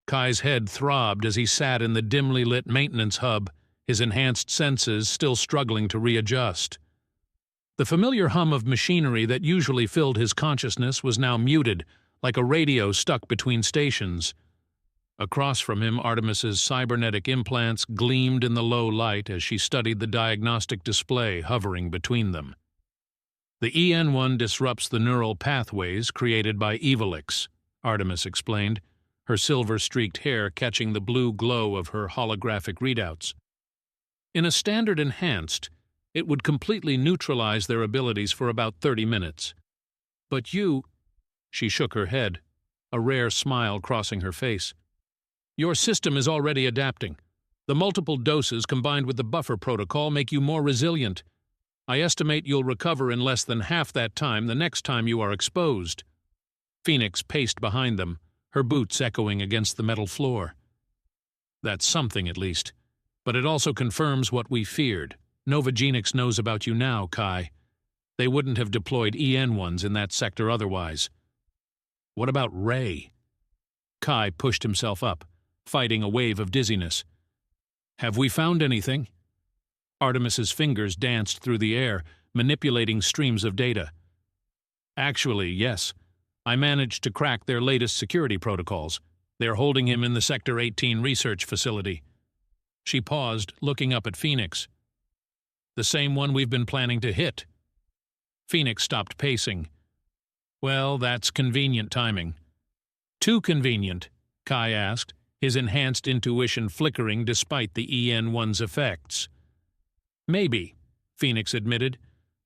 Kai's head throbbed as he sat in the dimly lit maintenance hub, his enhanced senses still struggling to readjust. The familiar hum of machinery that usually filled his consciousness was now muted, like a radio stuck between stations. Across from him, Artemis's cybernetic implants gleamed in the low light as she studied the diagnostic display hovering between them. The EN1 disrupts the neural pathways created by Evolix, Artemis explained, her silver-streaked hair catching the blue glow of her holographic readouts. In a standard enhanced, it would completely neutralize their abilities for about 30 minutes. But you... She shook her head, a rare smile crossing her face. Your system is already adapting. The multiple doses combined with the buffer protocol make you more resilient. I estimate you'll recover in less than half that time the next time you are exposed. Phoenix paced behind them, her boots echoing against the metal floor. That's something, at least. But it also confirms what we feared. NovaGenix knows about you now, Kai. They wouldn't have deployed EN1s in that sector otherwise. What about Ray? Kai pushed himself up, fighting a wave of dizziness. Have we found anything? Artemis's fingers danced through the air, manipulating streams of data. Actually, yes. I managed to crack their latest security protocols. They're holding him in the Sector 18 research facility. She paused, looking up at Phoenix. The same one we've been planning to hit. Phoenix stopped pacing. Well, that's convenient timing. Too convenient, Kai asked, his enhanced intuition flickering despite the EN1's effects. Maybe, Phoenix admitted,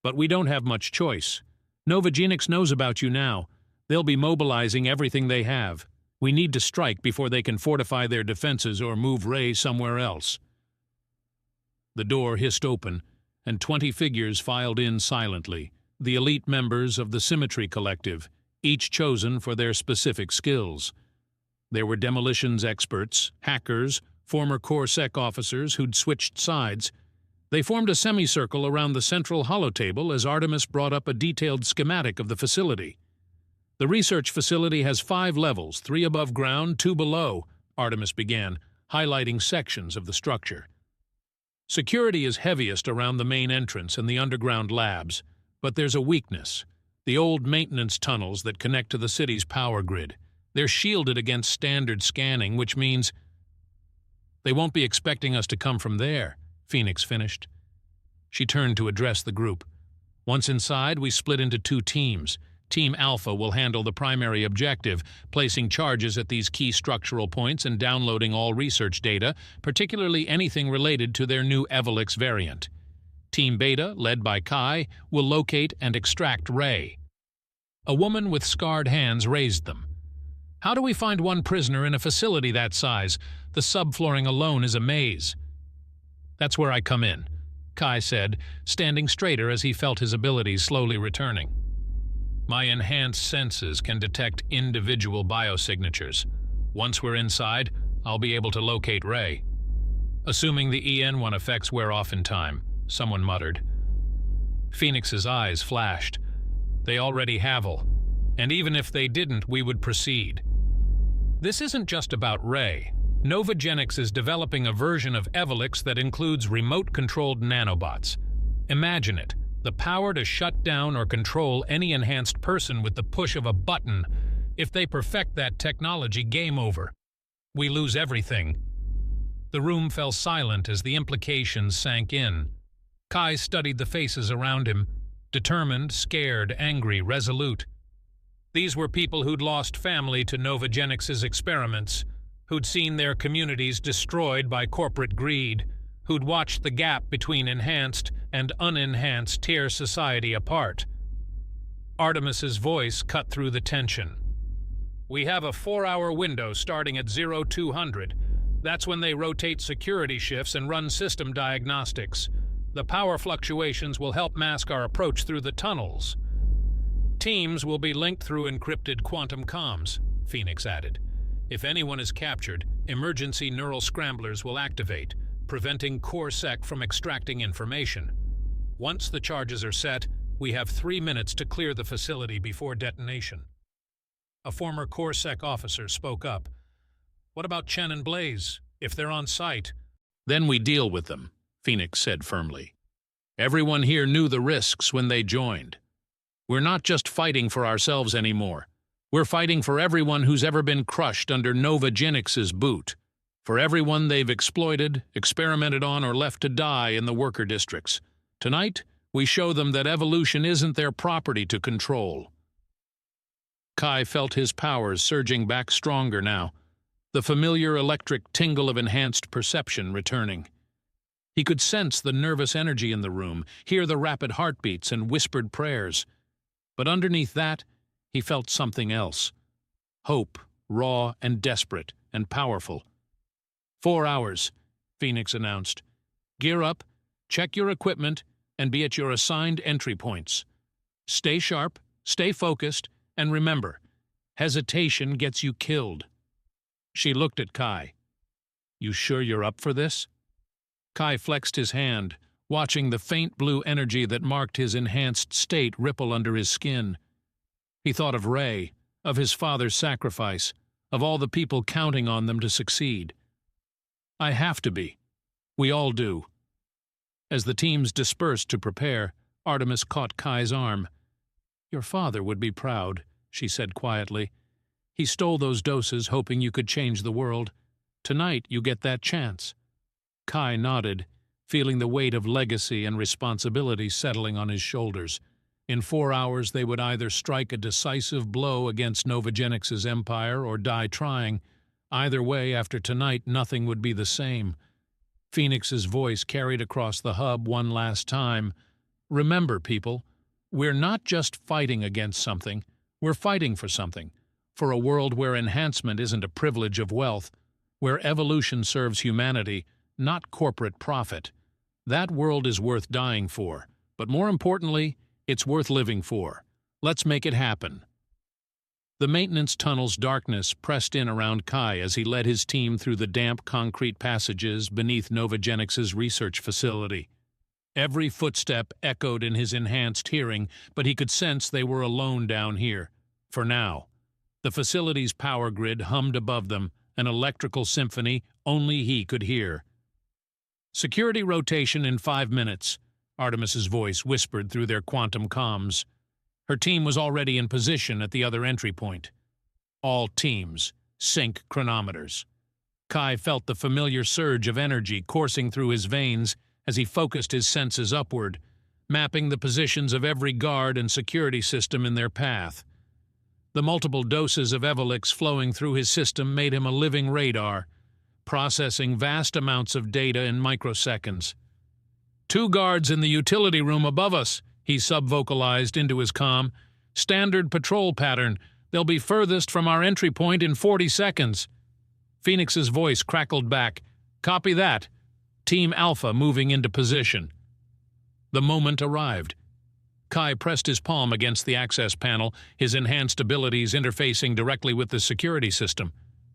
but we don't have much choice. NovaGenix knows about you now. They'll be mobilizing everything they have. We need to strike before they can fortify their defenses or move Ray somewhere else. The door hissed open, and 20 figures filed in silently, the elite members of the Symmetry Collective, each chosen for their specific skills. There were demolitions experts, hackers, former CorpSec officers who'd switched sides. They formed a semicircle around the central holotable as Artemis brought up a detailed schematic of the facility. The research facility has 5 levels, 3 above ground, 2 below, Artemis began, highlighting sections of the structure. Security is heaviest around the main entrance and the underground labs, but there's a weakness. The old maintenance tunnels that connect to the city's power grid. They're shielded against standard scanning, which means they won't be expecting us to come from there, Phoenix finished. She turned to address the group. Once inside, we split into 2 teams. Team Alpha will handle the primary objective, placing charges at these key structural points and downloading all research data, particularly anything related to their new Evolix variant. Team Beta, led by Kai, will locate and extract Ray. A woman with scarred hands raised them. How do we find one prisoner in a facility that size? The subflooring alone is a maze. That's where I come in, Kai said, standing straighter as he felt his abilities slowly returning. My enhanced senses can detect individual biosignatures. Once we're inside, I'll be able to locate Ray. Assuming the EN1 effects wear off in time, someone muttered. Phoenix's eyes flashed. They already have, and even if they didn't, we would proceed. This isn't just about Ray. NovaGenix is developing a version of Evolix that includes remote-controlled nanobots. Imagine it. The power to shut down or control any enhanced person with the push of a button. If they perfect that technology, game over. We lose everything. The room fell silent as the implications sank in. Kai studied the faces around him, determined, scared, angry, resolute. These were people who'd lost family to NovaGenix's experiments, who'd seen their communities destroyed by corporate greed, who'd watched the gap between enhanced and unenhanced tear society apart. Artemis's voice cut through the tension. We have a 4-hour window starting at 0200. That's when they rotate security shifts and run system diagnostics. The power fluctuations will help mask our approach through the tunnels. Teams will be linked through encrypted quantum comms, Phoenix added. If anyone is captured, emergency neural scramblers will activate, preventing CorpSec from extracting information. Once the charges are set, we have 3 minutes to clear the facility before detonation. A former CorpSec officer spoke up. What about Chen and Blaze, if they're on site? Then we deal with them, Phoenix said firmly. Everyone here knew the risks when they joined. We're not just fighting for ourselves anymore. We're fighting for everyone who's ever been crushed under NovaGenix's boot, for everyone they've exploited, experimented on, or left to die in the worker districts. Tonight, we show them that evolution isn't their property to control. Kai felt his powers surging back stronger now, the familiar electric tingle of enhanced perception returning. He could sense the nervous energy in the room, hear the rapid heartbeats and whispered prayers. But underneath that, he felt something else. Hope, raw and desperate and powerful. 4 hours, Phoenix announced. Gear up, check your equipment, and be at your assigned entry points. Stay sharp, stay focused, and remember, hesitation gets you killed. She looked at Kai. You sure you're up for this? Kai flexed his hand, watching the faint blue energy that marked his enhanced state ripple under his skin. He thought of Ray, of his father's sacrifice, of all the people counting on them to succeed. I have to be. We all do. As the teams dispersed to prepare, Artemis caught Kai's arm. Your father would be proud, she said quietly. He stole those doses hoping you could change the world. Tonight you get that chance. Kai nodded, feeling the weight of legacy and responsibility settling on his shoulders. In 4 hours they would either strike a decisive blow against NovaGenix's empire or die trying. Either way, after tonight, nothing would be the same. Phoenix's voice carried across the hub one last time. Remember, people, we're not just fighting against something, we're fighting for something. For a world where enhancement isn't a privilege of wealth, where evolution serves humanity, not corporate profit. That world is worth dying for, but more importantly, it's worth living for. Let's make it happen. The maintenance tunnel's darkness pressed in around Kai as he led his team through the damp concrete passages beneath NovaGenix's research facility. Every footstep echoed in his enhanced hearing, but he could sense they were alone down here. For now. The facility's power grid hummed above them, an electrical symphony only he could hear. Security rotation in 5 minutes, Artemis's voice whispered through their quantum comms. Her team was already in position at the other entry point. All teams, sync chronometers. Kai felt the familiar surge of energy coursing through his veins as he focused his senses upward, mapping the positions of every guard and security system in their path. The multiple doses of Evolix flowing through his system made him a living radar, processing vast amounts of data in microseconds. 2 guards in the utility room above us, he subvocalized into his comm. Standard patrol pattern. They'll be furthest from our entry point in 40 seconds. Phoenix's voice crackled back. Copy that. Team Alpha moving into position. The moment arrived. Kai pressed his palm against the access panel, his enhanced abilities interfacing directly with the security system.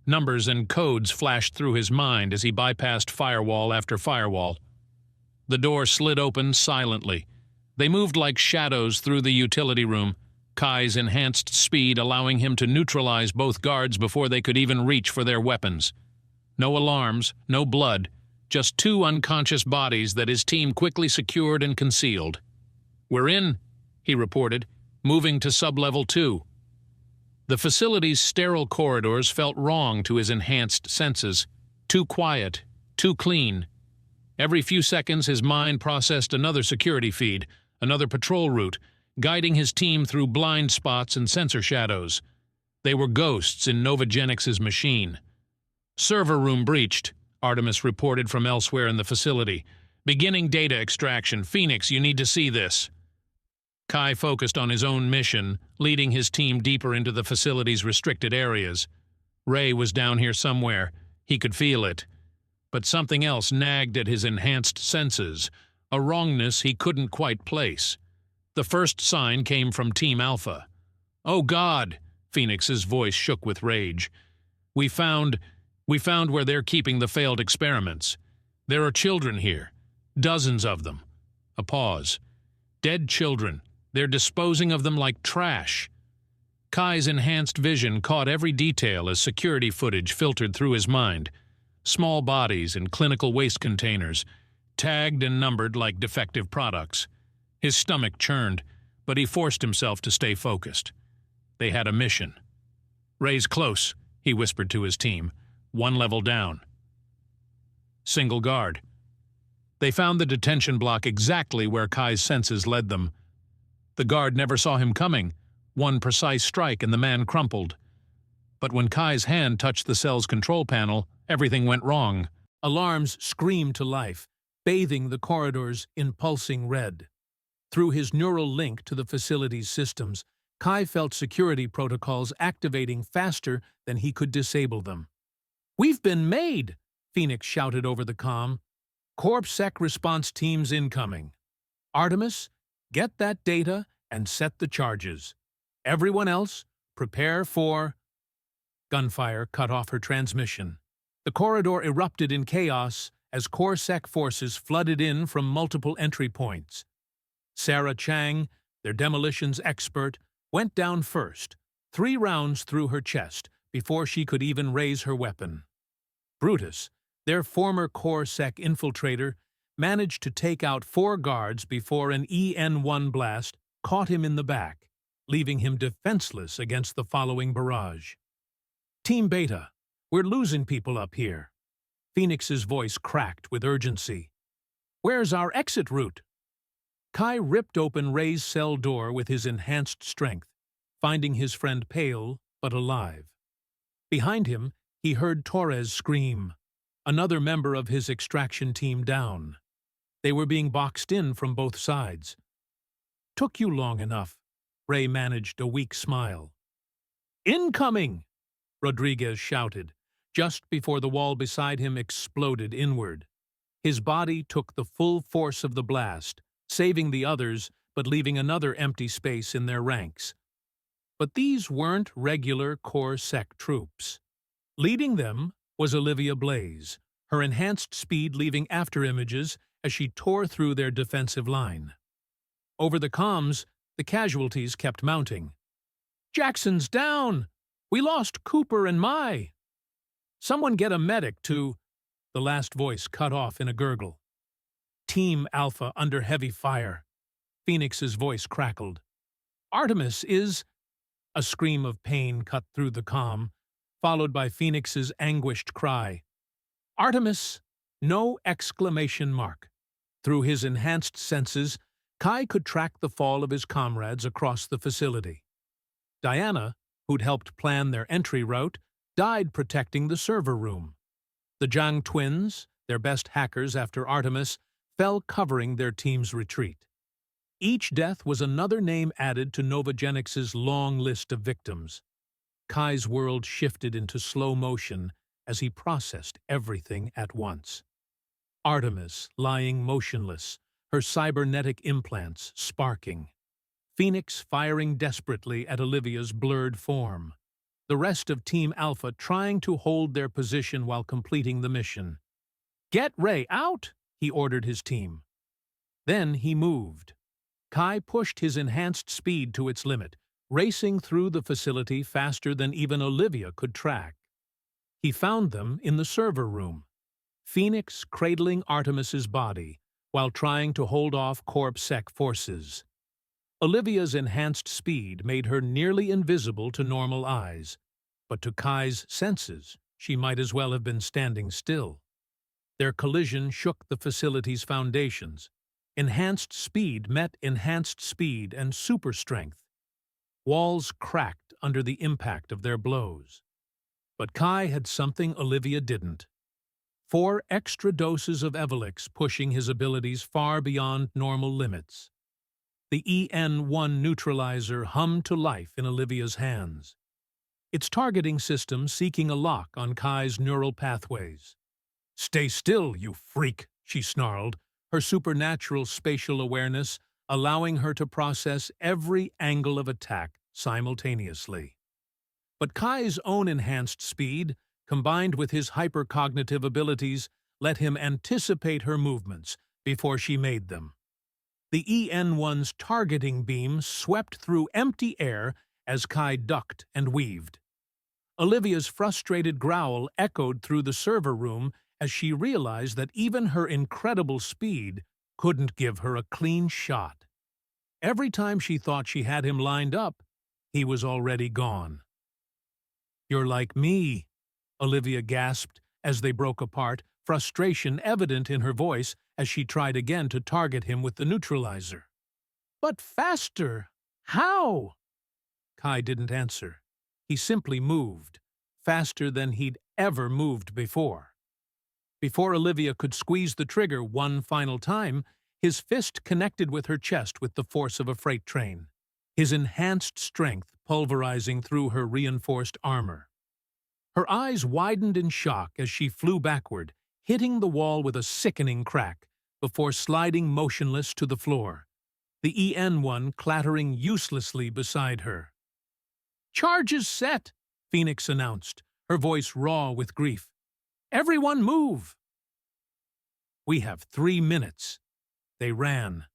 Numbers and codes flashed through his mind as he bypassed firewall after firewall. The door slid open silently. They moved like shadows through the utility room, Kai's enhanced speed allowing him to neutralize both guards before they could even reach for their weapons. No alarms, no blood, just 2 unconscious bodies that his team quickly secured and concealed. We're in, he reported, moving to sub-level 2. The facility's sterile corridors felt wrong to his enhanced senses. Too quiet, too clean. Every few seconds his mind processed another security feed, another patrol route, guiding his team through blind spots and sensor shadows. They were ghosts in NovaGenix's machine. Server room breached, Artemis reported from elsewhere in the facility. Beginning data extraction. Phoenix, you need to see this. Kai focused on his own mission, leading his team deeper into the facility's restricted areas. Ray was down here somewhere. He could feel it. But something else nagged at his enhanced senses, a wrongness he couldn't quite place. The first sign came from Team Alpha. Oh God! Phoenix's voice shook with rage. We found where they're keeping the failed experiments. There are children here. Dozens of them. A pause. Dead children. They're disposing of them like trash. Kai's enhanced vision caught every detail as security footage filtered through his mind. Small bodies in clinical waste containers, tagged and numbered like defective products. His stomach churned, but he forced himself to stay focused. They had a mission. "Ray's close," he whispered to his team. "One level down." Single guard. They found the detention block exactly where Kai's senses led them. The guard never saw him coming. One precise strike and the man crumpled. But when Kai's hand touched the cell's control panel, everything went wrong. Alarms screamed to life, bathing the corridors in pulsing red. Through his neural link to the facility's systems, Kai felt security protocols activating faster than he could disable them. "We've been made!" Phoenix shouted over the comm. "Corp-Sec response teams incoming. Artemis, get that data and set the charges. Everyone else, prepare for—" Gunfire cut off her transmission. The corridor erupted in chaos as Corp-Sec forces flooded in from multiple entry points. Sarah Chang, their demolitions expert, went down first, 3 rounds through her chest before she could even raise her weapon. Brutus, their former Corp-Sec infiltrator, managed to take out 4 guards before an EN-1 blast caught him in the back, leaving him defenseless against the following barrage. "Team Beta, we're losing people up here." Phoenix's voice cracked with urgency. "Where's our exit route?" Kai ripped open Ray's cell door with his enhanced strength, finding his friend pale but alive. Behind him, he heard Torres scream, another member of his extraction team down. They were being boxed in from both sides. "Took you long enough," Ray managed a weak smile. "Incoming!" Rodriguez shouted, just before the wall beside him exploded inward. His body took the full force of the blast, saving the others but leaving another empty space in their ranks. But these weren't regular Corp-Sec troops. Leading them was Olivia Blaze, her enhanced speed leaving afterimages as she tore through their defensive line. Over the comms, the casualties kept mounting. "Jackson's down! We lost Cooper and Mai! Someone get a medic to—" The last voice cut off in a gurgle. "Team Alpha under heavy fire." Phoenix's voice crackled. "Artemis is—" A scream of pain cut through the comm, followed by Phoenix's anguished cry. "Artemis!" No exclamation mark. Through his enhanced senses, Kai could track the fall of his comrades across the facility. Diana, who'd helped plan their entry route, died protecting the server room. The Zhang twins, their best hackers after Artemis, fell covering their team's retreat. Each death was another name added to NovaGenix's long list of victims. Kai's world shifted into slow motion as he processed everything at once. Artemis lying motionless, her cybernetic implants sparking. Phoenix firing desperately at Olivia's blurred form. The rest of Team Alpha trying to hold their position while completing the mission. "Get Ray out!" he ordered his team. Then he moved. Kai pushed his enhanced speed to its limit, racing through the facility faster than even Olivia could track. He found them in the server room, Phoenix cradling Artemis's body while trying to hold off Corp-Sec forces. Olivia's enhanced speed made her nearly invisible to normal eyes, but to Kai's senses, she might as well have been standing still. Their collision shook the facility's foundations. Enhanced speed met enhanced speed and super strength. Walls cracked under the impact of their blows. But Kai had something Olivia didn't. 4 extra doses of Evolix pushing his abilities far beyond normal limits. The EN-1 neutralizer hummed to life in Olivia's hands, its targeting system seeking a lock on Kai's neural pathways. "Stay still, you freak," she snarled, her supernatural spatial awareness allowing her to process every angle of attack simultaneously. But Kai's own enhanced speed, combined with his hypercognitive abilities, let him anticipate her movements before she made them. The EN-1's targeting beam swept through empty air as Kai ducked and weaved. Olivia's frustrated growl echoed through the server room as she realized that even her incredible speed couldn't give her a clean shot. Every time she thought she had him lined up, he was already gone. "You're like me," Olivia gasped as they broke apart, frustration evident in her voice as she tried again to target him with the neutralizer. "But faster! How?" Kai didn't answer. He simply moved, faster than he'd ever moved before. Before Olivia could squeeze the trigger one final time, his fist connected with her chest with the force of a freight train, his enhanced strength pulverizing through her reinforced armor. Her eyes widened in shock as she flew backward, hitting the wall with a sickening crack, before sliding motionless to the floor, the EN1 clattering uselessly beside her. "Charge is set," Phoenix announced, her voice raw with grief. "Everyone move!" "We have 3 minutes." They ran.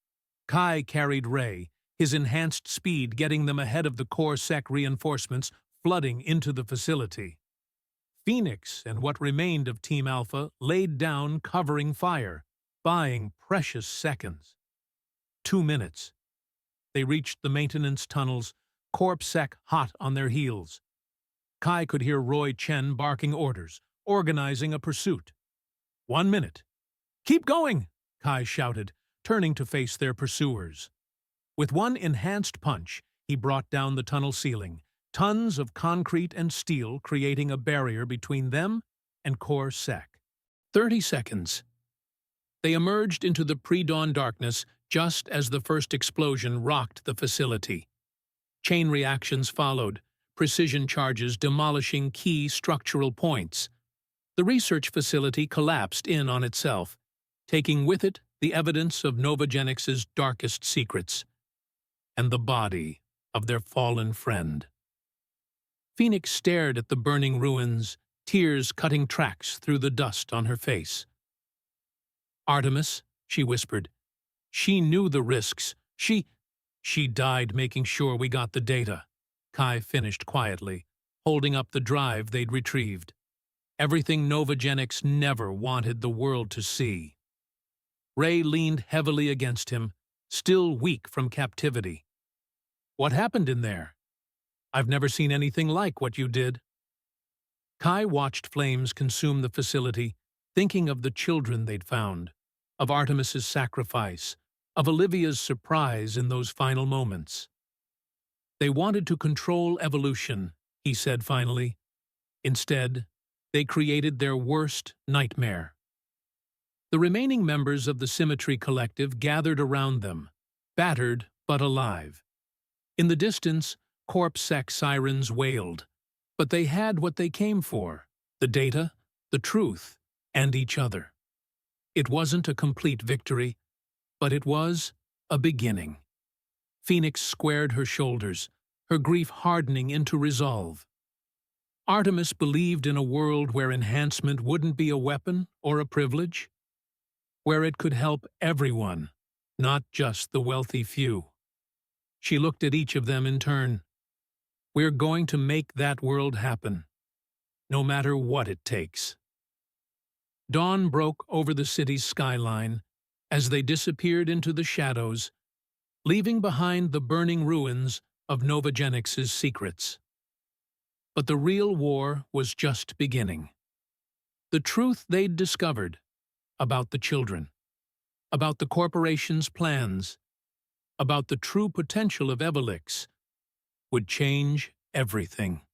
Kai carried Ray, his enhanced speed getting them ahead of the core sec reinforcements flooding into the facility. Phoenix and what remained of Team Alpha laid down covering fire, buying precious seconds. 2 minutes. They reached the maintenance tunnels, Corp-Sec hot on their heels. Kai could hear Roy Chen barking orders, organizing a pursuit. 1 minute. "Keep going!" Kai shouted, turning to face their pursuers. With one enhanced punch, he brought down the tunnel ceiling, tons of concrete and steel creating a barrier between them and Core-Sec. 30 seconds. They emerged into the pre-dawn darkness just as the first explosion rocked the facility. Chain reactions followed, precision charges demolishing key structural points. The research facility collapsed in on itself, taking with it the evidence of NovaGenix's darkest secrets, and the body of their fallen friend. Phoenix stared at the burning ruins, tears cutting tracks through the dust on her face. "Artemis," she whispered. "She knew the risks. She died making sure we got the data," Kai finished quietly, holding up the drive they'd retrieved. Everything NovaGenix never wanted the world to see. Ray leaned heavily against him, still weak from captivity. "What happened in there? I've never seen anything like what you did." Kai watched flames consume the facility, thinking of the children they'd found, of Artemis's sacrifice, of Olivia's surprise in those final moments. "They wanted to control evolution," he said finally. "Instead, they created their worst nightmare." The remaining members of the Symmetry Collective gathered around them, battered but alive. In the distance, Corp-Sec sirens wailed, but they had what they came for: the data, the truth, and each other. It wasn't a complete victory, but it was a beginning. Phoenix squared her shoulders, her grief hardening into resolve. Artemis believed in a world where enhancement wouldn't be a weapon or a privilege, where it could help everyone, not just the wealthy few. She looked at each of them in turn. "We're going to make that world happen, no matter what it takes." Dawn broke over the city's skyline as they disappeared into the shadows, leaving behind the burning ruins of NovaGenix's secrets. But the real war was just beginning. The truth they'd discovered about the children, about the corporation's plans, about the true potential of Evolix, would change everything.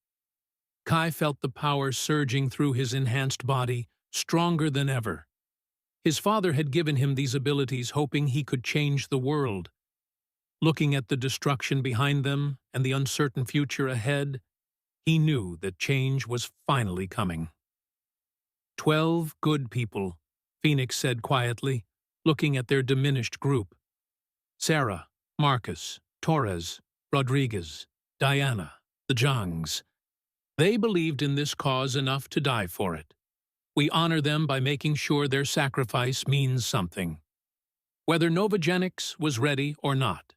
Kai felt the power surging through his enhanced body, stronger than ever. His father had given him these abilities hoping he could change the world. Looking at the destruction behind them and the uncertain future ahead, he knew that change was finally coming. 12 good people, Phoenix said quietly, looking at their diminished group. Sarah, Marcus, Torres, Rodriguez, Diana, the Zhangs. They believed in this cause enough to die for it. We honor them by making sure their sacrifice means something, whether NovaGenix was ready or not.